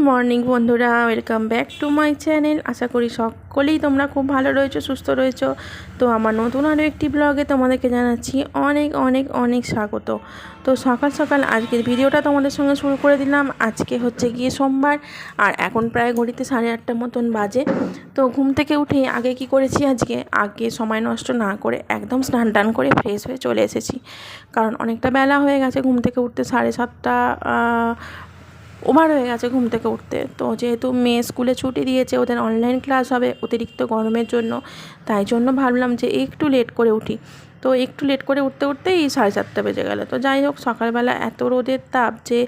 Morning বন্ধুরা, welcome back to my channel. আশা করি সকলেই তোমরা খুব ভালো রয়েছো, সুস্থ রয়েছো। তো আমার নতুন আরও একটি ব্লগে তোমাদেরকে জানাচ্ছি অনেক অনেক অনেক স্বাগত। তো সকাল সকাল আজকের ভিডিওটা তোমাদের সঙ্গে শুরু করে দিলাম। আজকে হচ্ছে গিয়ে সোমবার, আর এখন প্রায় ঘড়িতে 8:30 মতন বাজে। তো ঘুম থেকে উঠে আগে কি করেছি, আগে সময় নষ্ট না করে একদম স্নান টান করে ফ্রেশ হয়ে চলে এসেছি, কারণ অনেকটা বেলা হয়ে গেছে। ঘুম থেকে উঠতে 7:30 ওভার হয়ে গেছে ঘুম থেকে উঠতে। তো যেহেতু মেয়ে স্কুলে ছুটি দিয়েছে, ওদের অনলাইন ক্লাস হবে অতিরিক্ত গরমের জন্য, তাই জন্য ভাবলাম যে একটু লেট করে উঠি। তো একটু লেট করে উঠতে উঠতেই 4:30 বেজে গেল। তো যাই হোক, সকালবেলা এত রোদের তাপ যে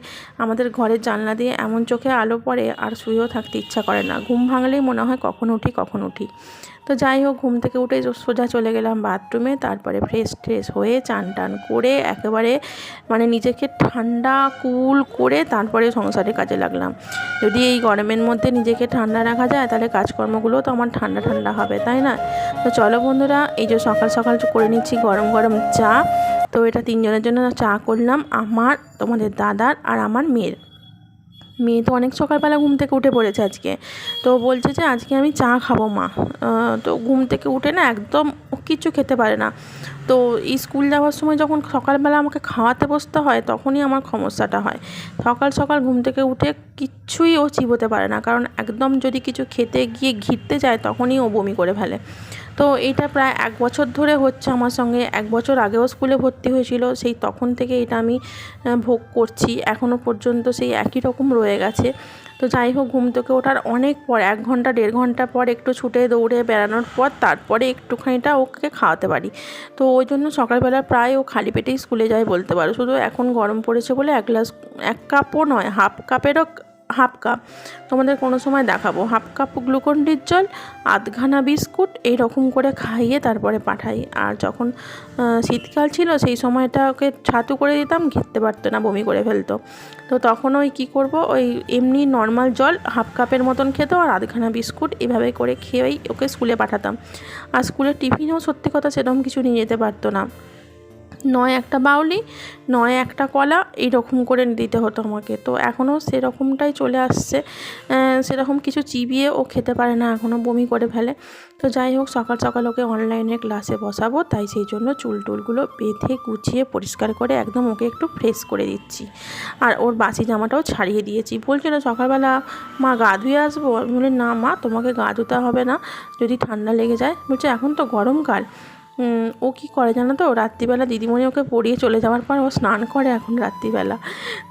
আমাদের ঘরের জানলা দিয়ে এমন চোখে আলো পড়ে আর শুয়েও থাকতে ইচ্ছা করে না। ঘুম ভাঙলেই মনে হয় কখন উঠি। তো যাই হোক, ঘুম থেকে উঠে সোজা চলে গেলাম বাথরুমে। তারপরে ফ্রেশ হয়ে চান টান করে একেবারে নিজেকে ঠান্ডা কুল করে তারপরে সংসারের কাজে লাগলাম। যদি এই গরমের মধ্যে নিজেকে ঠান্ডা রাখা যায়, তাহলে কাজকর্মগুলো তো আমার ঠান্ডা হবে, তাই না? তো চলো বন্ধুরা, এই যে সকাল সকাল করে নিচ্ছি গরম গরম চা। তো এটা 3 জনের জন্য চা করলাম, আমার, তোমাদের দাদার আর আমার মেয়ের। মেয়ে তো অনেক সকালবেলা ঘুম থেকে উঠে পড়েছে আজকে। তো বলছে যে আজকে আমি চা খাবো মা। তো ঘুম থেকে উঠে না একদম কিছু খেতে পারে না। তো এই স্কুল যাওয়ার সময় যখন সকালবেলা আমাকে খাওয়াতে বসতে হয়, তখনই আমার সমস্যাটা হয়। সকাল সকাল ঘুম থেকে উঠে কিচ্ছুই ও চিবোতে পারে না, কারণ একদম যদি কিছু খেতে গিয়ে ঘিরতে যায় তখনই ও বমি করে ফেলে। তো এইটা প্রায় 1 বছর ধরে হচ্ছে আমার সঙ্গে। 1 বছর আগেও স্কুলে ভর্তি হয়েছিল, সেই তখন থেকে এটা আমি ভোগ করছি, এখনও পর্যন্ত সেই একই রকম রয়ে গেছে। তো যাই হোক, ঘুম থেকে ওঠার অনেক পর 1 ঘন্টা 1.5 ঘন্টা পর একটু ছুটে দৌড়ে বেড়ানোর পর তারপরে একটুখানিটা ওকে খাওয়াতে পারি। তো ওই জন্য সকালবেলা প্রায় ও খালি পেটেই স্কুলে যায় বলতে পারো। শুধু এখন গরম পড়েছে বলে 1 কাপও নয়, হাফ কাপেরও হাফ কাপ, তোমাদের কোনো সময় দেখাবো, হাফ কাপ গ্লুকন্ডির জল, আধখানা বিস্কুট, এইরকম করে খাইয়ে তারপরে পাঠাই। আর যখন শীতকাল ছিল সেই সময়টা ওকে ছাতু করে দিতাম, ঘিরতে পারতো না, বমি করে ফেলতো। তো তখন ওই কী করবো, ওই এমনি নর্মাল জল হাফ কাপের মতন খেতো আর আধখানা বিস্কুট এভাবে করে খেয়েই ওকে স্কুলে পাঠাতাম। আর স্কুলের টিফিনেও সত্যি কথা সেরকম কিছু নিয়ে যেতে পারতো না, নয় একটা বাউলি, নয় একটা কলা, এইরকম করে দিতে হতো আমাকে। তো এখনও সেরকমটাই চলে আসছে, সেরকম কিছু চিবিয়ে ও খেতে পারে না, এখনও বমি করে ফেলে। তো যাই হোক, সকাল সকাল ওকে অনলাইনে ক্লাসে বসাবো, তাই সেই জন্য চুলটুলগুলো বেঁধে গুছিয়ে পরিষ্কার করে একদম ওকে একটু ফ্রেশ করে দিচ্ছি। আর ওর বাসি জামাটাও ছাড়িয়ে দিয়েছি। বলছিল সকালবেলা মা গা ধুয়ে আসবো। আমি বলি না মা, তোমাকে গা ধুতে হবে না, যদি ঠান্ডা লেগে যায়। বলছে এখন তো গরমকাল। ও কী করে জানো তো, রাত্রিবেলা দিদিমণি ওকে পড়িয়ে চলে যাওয়ার পর ও স্নান করে এখন রাত্রিবেলা।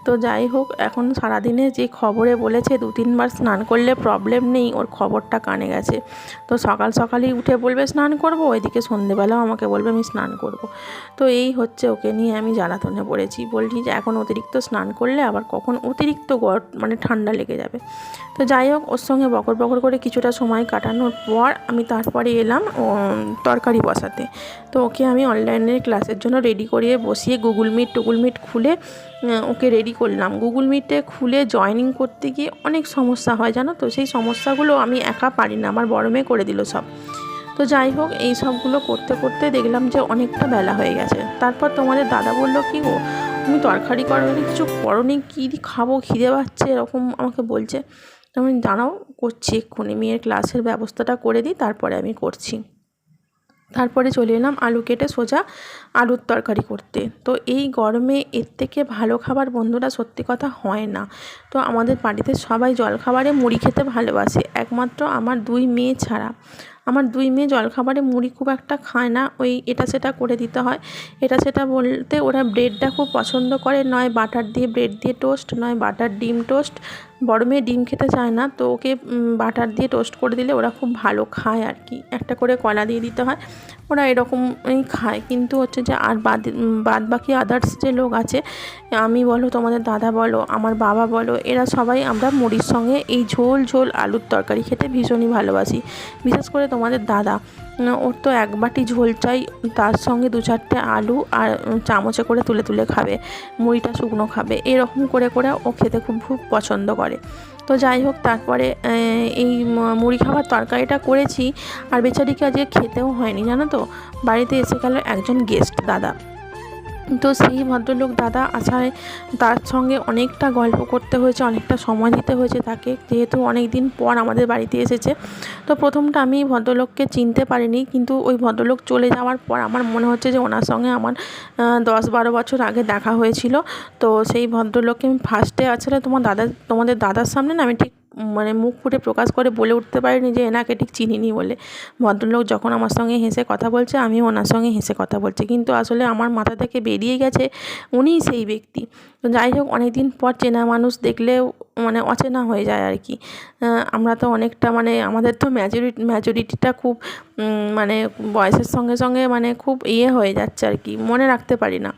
তো যাই হোক, এখন সারাদিনে যে খবরে বলেছে 2-3 বার স্নান করলে প্রবলেম নেই, ওর খবরটা কানে গেছে। তো সকাল সকালই উঠে বলবে স্নান করবো, ওইদিকে সন্ধেবেলাও আমাকে বলবে আমি স্নান করব। তো এই হচ্ছে, ওকে নিয়ে আমি জ্বালাতনে পড়েছি। বলছি যে এখন অতিরিক্ত স্নান করলে আবার কখন অতিরিক্ত ঠান্ডা লেগে যাবে। তো যাই হোক, ওর সঙ্গে বকর করে কিছুটা সময় কাটানোর পর আমি তারপরে এলাম তরকারি বসাতে। তো ওকে আমি অনলাইনের ক্লাসের জন্য রেডি করিয়ে বসিয়ে গুগল মিট খুলে ওকে রেডি করলাম। গুগল মিটে খুলে জয়েনিং করতে গিয়ে অনেক সমস্যা হয় জানো তো, সেই সমস্যাগুলো আমি একা পারি না, আমার বড় মেয়ে করে দিল সব। তো যাই হোক, এই সবগুলো করতে করতে দেখলাম যে অনেকটা বেলা হয়ে গেছে। তারপর তোমাদের দাদা বলল কি গো, তুমি তরকারি করনি, কিছু করনি, কী খাবো, খিদে পাচ্ছে, এরকম আমাকে বলছে। আমি দাঁড়াও, করছি এক্ষুনি, মেয়ের ক্লাসের ব্যবস্থাটা করে দিই, তারপরে আমি করছি। তারপরে চলে এলাম আলু কেটে সোজা আলুর তরকারি করতে। তো এই গরমে এর থেকে ভালো খাবার বন্ধুরা সত্যি কথা হয় না। তো আমাদের বাড়িতে সবাই জলখাবারে মুড়ি খেতে ভালোবাসে, একমাত্র আমার 2 মেয়ে ছাড়া। আমার 2 মেয়ে জলখাবারে মুড়ি খুব একটা খায় না, ওই এটা সেটা করে দিতে হয়। এটা সেটা বলতে ওরা ব্রেডটা খুব পছন্দ করে, নয় বাটার দিয়ে ব্রেড দিয়ে টোস্ট, নয় বাটার ডিম টোস্ট। বড় মেয়ে ডিম খেতে চায় না, তো ওকে বাটার দিয়ে টোস্ট করে দিলে ওরা খুব ভালো খায় আর কি। একটা করে কলা দিয়ে দিতে হয়, ওরা এরকমই খায়। কিন্তু হচ্ছে যে আর বাদ বাকি আদার্স যে লোক আছে, আমি বলো, তোমাদের দাদা বলো, আমার বাবা বলো, এরা সবাই আমরা মুড়ির সঙ্গে এই ঝোল আলুর তরকারি খেতে ভীষণই ভালোবাসি। বিশেষ করে তোমাদের দাদা, ওর তো 1 বাটি ঝোল চাই, তার সঙ্গে 2-4টে আলু আর চামচে করে তুলে খাবে, মুড়িটা শুকনো খাবে, এরকম করে ও খেতে খুব পছন্দ করে। তো যাই হোক, তারপরে এই মুড়ি খাবার তরকারিটা করেছি। আর বেচারিকে আজকে খেতেও হয়নি জানো তো, বাড়িতে এসে গেল একজন গেস্ট দাদা। তো সেই ভদ্রলোক দাদা আসায় তার সঙ্গে অনেকটা গল্প করতে হয়েছে, অনেকটা সময় দিতে হয়েছে তাকে, যেহেতু অনেক দিন পর আমাদের বাড়িতে এসেছে। তো প্রথমটা আমি ভদ্রলোককে চিনতে পারিনি, কিন্তু ওই ভদ্রলোক চলে যাওয়ার পর আমার মনে হচ্ছে যে ওনার সঙ্গে আমার 10-12 বছর আগে দেখা হয়েছিল। তো সেই ভদ্রলোককে আমি ফার্স্টে আসলে তোমাদের দাদার সামনে না আমি ঠিক মানে মুখ ফুটে প্রকাশ করে বলে উঠতে পারিনি যে এনাকে ঠিক চিনিনি বলে। ভদ্রলোক যখন আমার সঙ্গে হেসে কথা বলছে, আমিও ওনার সঙ্গে হেসে কথা বলছি, কিন্তু আসলে আমার মাথা থেকে বেরিয়ে গেছে উনিই সেই ব্যক্তি। তো যাই হোক, অনেক দিন পর চেনা মানুষ দেখলেও মানে অচেনা হয়ে যায় আর কি। আমরা তো অনেকটা মানে আমাদের তো ম্যাচুরিটিটা খুব মানে বয়সের সঙ্গে সঙ্গে মানে খুব হয়ে যাচ্ছে আর কি, মনে রাখতে পারি না।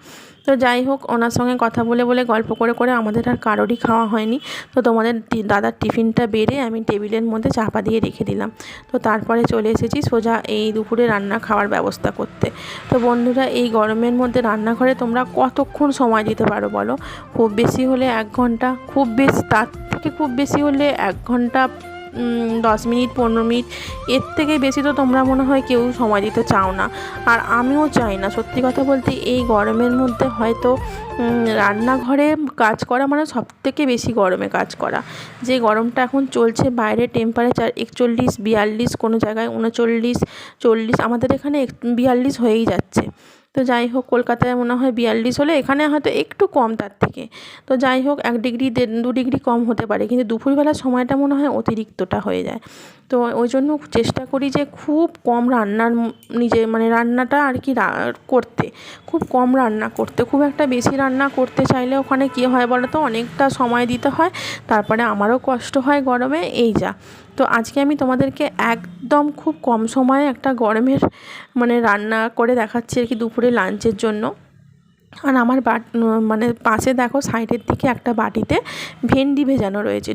তো যাই হোক, ওনার সঙ্গে কথা বলে বলে গল্প করে করে আমাদের আর কারোরই খাওয়া হয়নি। তো তোমাদের দাদার টিফিনটা বেড়ে আমি টেবিলের মধ্যে চাপা দিয়ে রেখে দিলাম। তো তারপরে চলে এসেছি সোজা এই দুপুরে রান্না খাওয়ার ব্যবস্থা করতে। তো বন্ধুরা, এই গরমের মধ্যে রান্নাঘরে তোমরা কতক্ষণ সময় দিতে পারো বলো? খুব বেশি হলে 1 ঘন্টা, খুব বেশি তার থেকে খুব বেশি হলে 1 ঘন্টা 10 মিনিট 15 মিনিট, এর থেকে বেশি তো তোমরা মনে হয় কেউ সময় দিতে চাও না। আর আমিও চাই না, সত্যি কথা বলতে। এই গরমের মধ্যে হয়তো রান্নাঘরে কাজ করা মানে সবথেকে বেশি গরমে কাজ করা। যে গরমটা এখন চলছে, বাইরে টেম্পারেচার 41-42, কোনো জায়গায় 39, 40, আমাদের এখানে 42 হয়েই যাচ্ছে। তো যাই হোক, কলকাতায় মনে হয় 42 হলে, এখানে হয়তো একটু কম তার থেকে। তো যাই হোক, 1 ডিগ্রি 2 ডিগ্রি কম হতে পারে, কিন্তু দুপুরবেলার সময়টা মনে হয় অতিরিক্তটা হয়ে যায়। তো ওই জন্য চেষ্টা করি যে খুব কম মানে রান্নাটা আর কি করতে, খুব কম রান্না করতে। খুব একটা বেশি রান্না করতে চাইলে ওখানে কী হয় বলো তো, অনেকটা সময় দিতে হয়, তারপরে আমারও কষ্ট হয় গরমে, এই যা। তো আজকে আমি তোমাদেরকে একদম খুব কম সময়ে একটা গরমের মানে রান্না করে দেখাচ্ছি আর কি, দুপুরে লাঞ্চের জন্য। আর আমার মানে পাশে দেখো সাইডের দিকে একটা বাটিতে ভেন্ডি ভেজানো রয়েছে,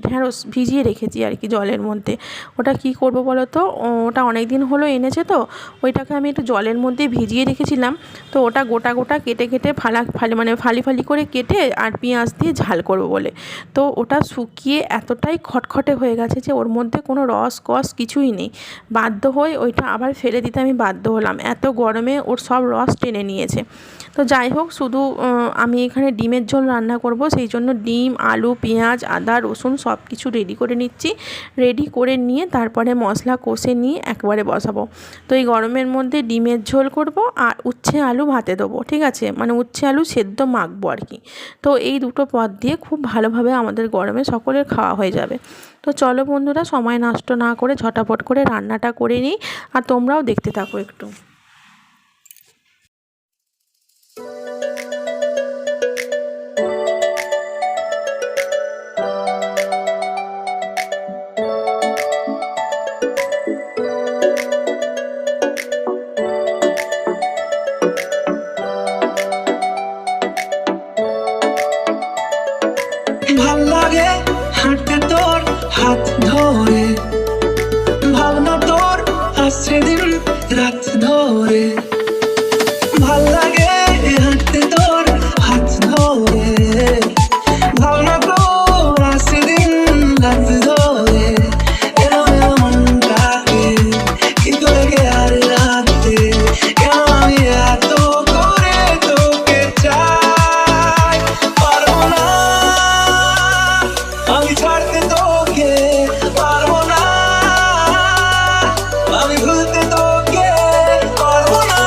ঢ্যাঁড়স ভিজিয়ে রেখেছি আর কি জলের মধ্যে। ওটা কি করব বলো তো, ওটা অনেক দিন হলো এনেছে, তো ওইটাকে আমি একটু জলের মধ্যে ভিজিয়ে রেখেছিলাম। তো ওটা গোটা গোটা কেটে কেটে ফালি ফালি করে কেটে আর পেঁয়াজ দিয়ে ঝাল করব বলে। তো ওটা শুকিয়ে এতটাই খটখটে হয়ে গেছে যে ওর মধ্যে কোনো রস কস কিছুই নেই। বাধ্য হয়ে ওইটা আবার ফেলে দিতে আমি বাধ্য হলাম, এত গরমে ওর সব রস টেনে নিয়েছে। তো যাই হোক, শুধু আমি এখানে ডিমের ঝোল রান্না করব, সেই জন্য ডিম, আলু, পেঁয়াজ, আদা, রসুন সব কিছু রেডি করে নিচ্ছি। রেডি করে নিয়ে তারপরে মশলা কষে নিয়ে একবারে বসাবো। তো এই গরমের মধ্যে ডিমের ঝোল করব আর উচ্ছে আলু ভাতে দেবো, ঠিক আছে, মানে উচ্ছে আলু সেদ্ধ মাখবো আর কি। তো এই দুটো পদ দিয়ে খুব ভালোভাবে আমাদের গরমে সকলের খাওয়া হয়ে যাবে। তো চলো বন্ধুরা, সময় নষ্ট না করে ঝটাপট করে রান্নাটা করে নিই, আর তোমরাও দেখতে থাকো একটু। ভাল লাগে হাঁটতে তোর হাত ধরে, ভাবনা তোর আসছে দিন রাত ধরে। ভাল লাগে হাঁটতে তোর হাত ধরে, ভাবনা তোর আসছে দিন রাত ধরে। এলো এলো মনটাকে কি করে গে আর রাতে, কেন আমি এত করে তোকে চাই। পারবো না আমি ছাড়তে তোকে, পারবো না আমি ভুলতে তোকে, পারবো না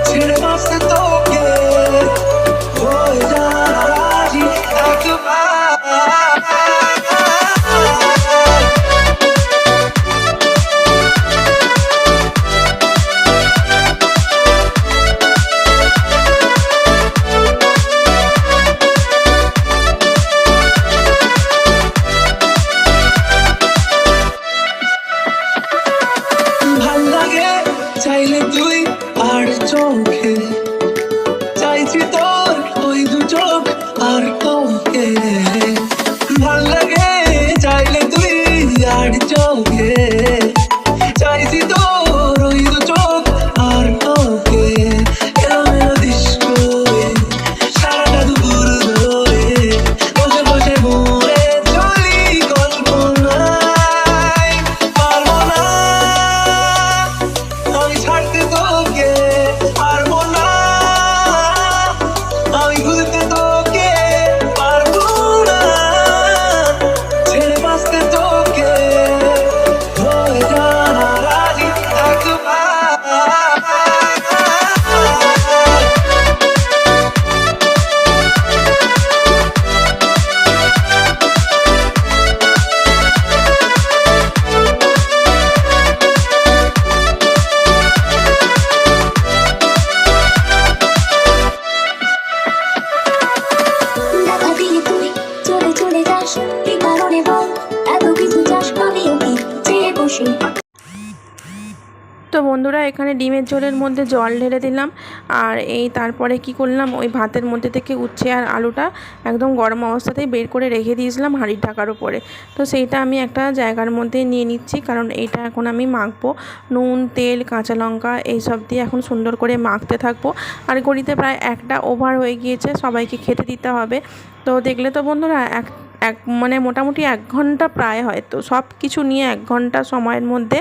ছেড়ে বাঁচতে তোকে, হয়ে যা রাজি একবার। ভাল লাগে চাইলে তুই আর চোখে, চাইছি তোর ওই দু চোখ আর তোকে। ভাল লাগে চাইলে তুই আর চোখে, চাইছি তোর ওই দু চোখ আর তোকে। এলো এলো ডিস্কো সারাটা দুপুর ধরে, বসে বসে ঘুরে চলি কল্পনায়। পারবো না আমি ছাড়তে তোকে, পারবো না বন্ধুরা এখানে ডিমের ঝোলের মধ্যে জল ঢেলে দিলাম, আর এই তারপরে কি করলাম, ওই ভাতের মধ্যে থেকে উচ্ছে আর আলুটা একদম গরম অবস্থাতেই বের করে রেখে দিয়েছিলাম হাঁড়ির ঢাকার উপরে। তো সেইটা আমি একটা জায়গার মধ্যে নিয়ে নিচ্ছি, কারণ এইটা এখন আমি মাখবো। নুন, তেল, কাঁচা লঙ্কা এইসব দিয়ে এখন সুন্দর করে মাখতে থাকবো। আর ঘড়িতে প্রায় 1টা ওভার হয়ে গিয়েছে, সবাইকে খেতে দিতে হবে। তো দেখলে তো বন্ধুরা মানে মোটামুটি 1 ঘন্টা প্রায়, হয়তো সব কিছু নিয়ে 1 ঘন্টা সময়ের মধ্যে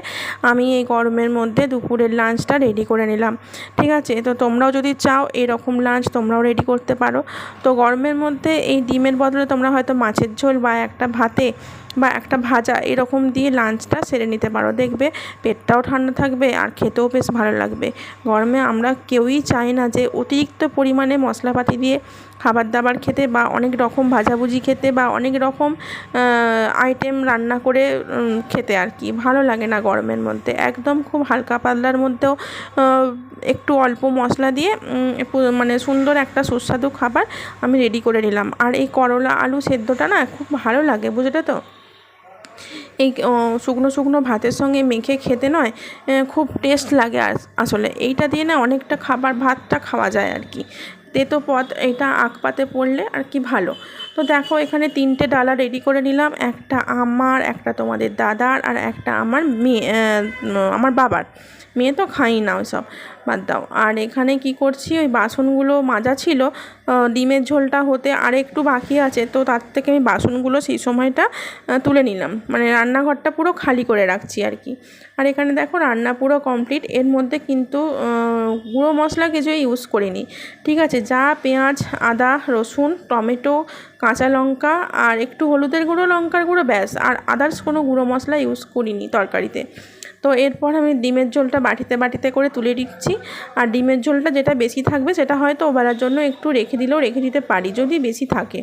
আমি এই গরমের মধ্যে দুপুরের লাঞ্চটা রেডি করে নিলাম। ঠিক আছে, তো তোমরাও যদি চাও এরকম লাঞ্চ তোমরাও রেডি করতে পারো। তো গরমের মধ্যে এই ডিমের বদলে তোমরা হয়তো মাছের ঝোল বা একটা ভাতে বা একটা ভাজা এরকম দিয়ে লাঞ্চটা সেরে নিতে পারো। দেখবে পেটটাও ঠান্ডা থাকবে আর খেতেও বেশ ভালো লাগবে। গরমে আমরা কেউই চাই না যে অতিরিক্ত পরিমাণে মশলাপাতি দিয়ে খাবার দাবার খেতে, বা অনেক রকম ভাজাভুজি খেতে, বা অনেক রকম আইটেম রান্না করে খেতে আর কি ভালো লাগে না গরমের মধ্যে। একদম খুব হালকা পাতলার মধ্যেও একটু অল্প মশলা দিয়ে মানে সুন্দর একটা সুস্বাদু খাবার আমি রেডি করে নিলাম। আর এই করলা আলু সেদ্ধটা না খুব ভালো লাগে, বুঝলে তো। এই শুকনো শুকনো ভাতের সঙ্গে মেখে খেতে নয় খুব টেস্ট লাগে। আসলে এইটা দিয়ে না অনেকটা ভাতটা খাওয়া যায় আর কি। তেতো পদ এটা আখ পাতে পড়লে আর কি ভালো। তো দেখো এখানে 3টে ডালা রেডি করে নিলাম, একটা আমার, একটা তোমাদের দাদার, আর একটা আমার মেয়ে, আমার বাবার। মেয়ে তো খাই না ওইসব, বাদ দাও। আর এখানে কি করছি, ওই বাসনগুলো মাজা ছিল, ডিমের ঝোলটা হতে আর একটু বাকি আছে, তো তার থেকে আমি বাসনগুলো সেই সময়টা তুলে নিলাম, মানে রান্নাঘরটা পুরো খালি করে রাখছি আর কি। আর এখানে দেখো রান্না পুরো কমপ্লিট। এর মধ্যে কিন্তু গুঁড়ো মশলা কিছুই ইউজ করিনি। ঠিক আছে, যা পেঁয়াজ, আদা, রসুন, টমেটো, কাঁচা লঙ্কা আর একটু হলুদের গুঁড়ো, লঙ্কার গুঁড়ো, ব্যাস। আর আদার্স কোনো গুঁড়ো মশলা ইউজ করিনি তরকারিতে। তো এরপর আমি ডিমের ঝোলটা বাটিতে করে তুলে দিচ্ছি। আর ডিমের ঝোলটা যেটা বেশি থাকবে সেটা হয়তো ওবেলার জন্য একটু রেখে দিতে পারি যদি বেশি থাকে।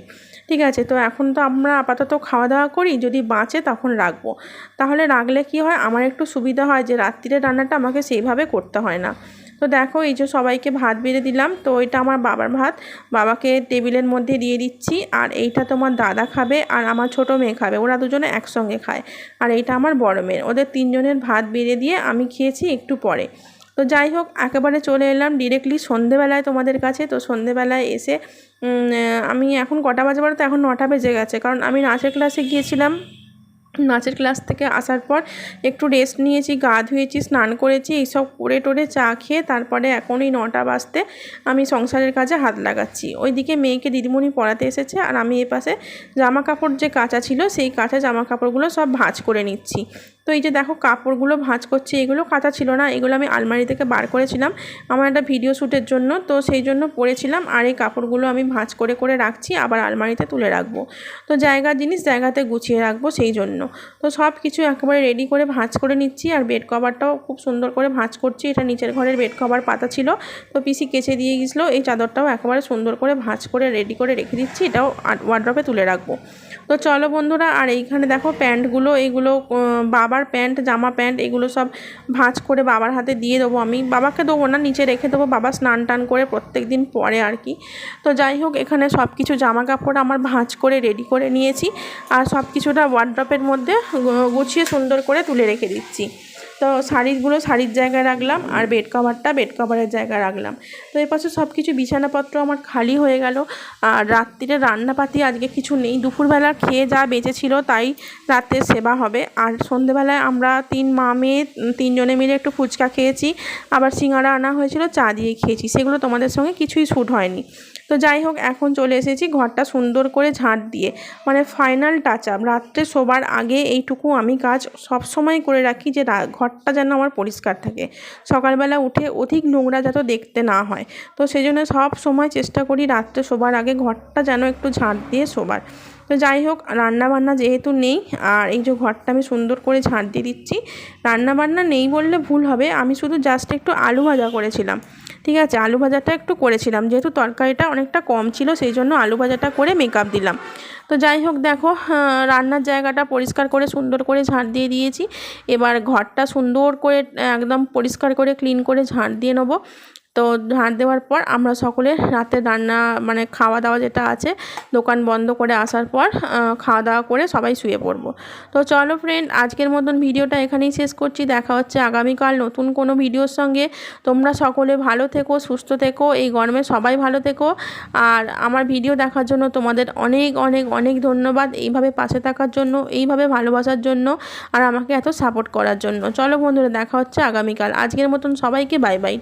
ঠিক আছে, তো এখন তো আমরা আপাতত খাওয়া দাওয়া করি, যদি বাঁচে তখন রাখবো। তাহলে রাখলে কি হয়, আমার একটু সুবিধা হয় যে রাত্রিরের রান্নাটা আমাকে সেইভাবে করতে হয় না। তো দেখো এই যে সবাইকে ভাত বেড়ে দিলাম। তো এটা আমার বাবার ভাত, বাবাকে টেবিলের মধ্যে দিয়ে দিচ্ছি। আর এইটা তোমার দাদা খাবে আর আমার ছোটো মেয়ে খাবে, ওরা দুজনে একসঙ্গে খায়। আর এইটা আমার বড় মেয়ের। ওদের 3জনের ভাত বেড়ে দিয়ে আমি খেয়েছি একটু পরে। তো যাই হোক, একেবারে চলে এলাম ডিরেক্টলি সন্ধেবেলায় তোমাদের কাছে। তো সন্ধেবেলায় এসে আমি এখন কটা বাজে বলো তো, এখন 9টা বেজে গেছে, কারণ আমি নাচের ক্লাসে গিয়েছিলাম। নাচের ক্লাস থেকে আসার পর একটু রেস্ট নিয়েছি, গা ধুয়েছি, স্নান করেছি, এইসব করে টোরে চা খেয়ে তারপরে এখন এই 9টা বাজতে আমি সংসারের কাজে হাত লাগাচ্ছি। ওইদিকে মেয়েকে দিদিমণি পড়াতে এসেছে, আর আমি এপাশে জামা কাপড় যে কাচা ছিল সেই কাচা জামা কাপড়গুলো সব ভাঁজ করে নিচ্ছি। তো এই যে দেখো কাপড়গুলো ভাঁজ করছি, এগুলো কাঁচা ছিল না, এগুলো আমি আলমারি থেকে বার করেছিলাম আমার একটা ভিডিও শ্যুটের জন্য, তো সেই জন্য পরেছিলাম। আর এই কাপড়গুলো আমি ভাঁজ করে রাখছি, আবার আলমারিতে তুলে রাখবো। তো জায়গার জিনিস জায়গাতে গুছিয়ে রাখবো সেই জন্য। তো সব কিছু একেবারে রেডি করে ভাঁজ করে নিচ্ছি। আর বেড কভারটাও খুব সুন্দর করে ভাঁজ করছি, এটা নিচের ঘরের বেড কভার পাতা ছিল, তো পিসি কেচে দিয়ে গেছিলো। এই চাদরটাও একেবারে সুন্দর করে ভাঁজ করে রেডি করে রেখে দিচ্ছি, এটাও ওয়ার্ড্রপে তুলে রাখবো। তো চলো বন্ধুরা, আর এইখানে দেখো প্যান্টগুলো, এইগুলো বাবার প্যান্ট, জামা প্যান্ট, এগুলো সব ভাঁজ করে বাবার হাতে দিয়ে দেবো। আমি বাবাকে দেবো না, নিচে রেখে দেবো, বাবা স্নান টান করে প্রত্যেক দিন পরে আর কি। তো যাই হোক, এখানে সব কিছু জামা কাপড় আমার ভাঁজ করে রেডি করে নিয়েছি, আর সব কিছুটা ওয়ার্ড্রপের মধ্যে গুছিয়ে সুন্দর করে তুলে রেখে দিচ্ছি। তো শাড়িগুলো শাড়ির জায়গায় রাখলাম, আর বেড কভারটা বেড কভারের জায়গায় রাখলাম। তো এর পাশে সব কিছু বিছানাপত্র আমার খালি হয়ে গেল। আর রাত্রিরে রান্নাপাতি আজকে কিছু নেই, দুপুরবেলা খেয়ে যা বেঁচেছিল তাই রাত্রে সেবা হবে। আর সন্ধেবেলায় আমরা 3 মা মেয়ে 3জনে মিলে একটু ফুচকা খেয়েছি, আবার সিঙ্গাড়া আনা হয়েছিল, চা দিয়ে খেয়েছি। সেগুলো তোমাদের সঙ্গে কিছুই শ্যুট হয়নি। তো যাই হোক, এখন চলে এসেছি ঘরটা সুন্দর করে ঝাঁট দিয়ে, মানে ফাইনাল টাচ আপ। রাত্রে শোবার আগে এইটুকু আমি কাজ সব সময় করে রাখি, যে ঘরটা যেন আমার পরিষ্কার থাকে, সকালবেলা উঠে অধিক নোংরা যাতে দেখতে না হয়। তো সেই জন্য সব সময় চেষ্টা করি রাত্রে শোবার আগে ঘরটা যেন একটু ঝাঁট দিয়ে শোবার। তো যাই হোক, রান্নাবান্না যেহেতু নেই, আর এই যে ঘরটা আমি সুন্দর করে ঝাঁট দিয়ে দিচ্ছি। রান্নাবান্না নেই বললে ভুল হবে, আমি শুধু জাস্ট একটু আলু ভাজা করেছিলাম। ঠিক আছে, আলু ভাজাটা একটু করেছিলাম, যেহেতু তরকারিটা অনেকটা কম ছিল সেই জন্য আলু ভাজাটা করে মেকআপ দিলাম। তো যাই হোক, দেখো রান্নার জায়গাটা পরিষ্কার করে সুন্দর করে ঝাঁট দিয়ে দিয়েছি। এবার ঘরটা সুন্দর করে একদম পরিষ্কার করে ক্লিন করে ঝাঁট দিয়ে নেবো। তো ঝাঁট দেওয়ার পর আমরা সকলে রাতে রান্না মানে খাওয়া দাওয়া যেটা আছে দোকান বন্ধ করে আসার পর খাওয়া দাওয়া করে সবাই শুয়ে পড়বো। তো চলো ফ্রেন্ড, আজকের মতন ভিডিওটা এখানেই শেষ করছি। দেখা হচ্ছে আগামীকাল নতুন কোনো ভিডিওর সঙ্গে। তোমরা সকলে ভালো থেকো, সুস্থ থেকো, এই গরমে সবাই ভালো থেকো। আর আমার ভিডিও দেখার জন্য তোমাদের অনেক অনেক অনেক ধন্যবাদ, এইভাবে পাশে থাকার জন্য, এইভাবে ভালোবাসার জন্য, আর আমাকে এত সাপোর্ট করার জন্য। চলো বন্ধুরা, দেখা হচ্ছে আগামীকাল। আজকের মতন সবাইকে বাই বাই।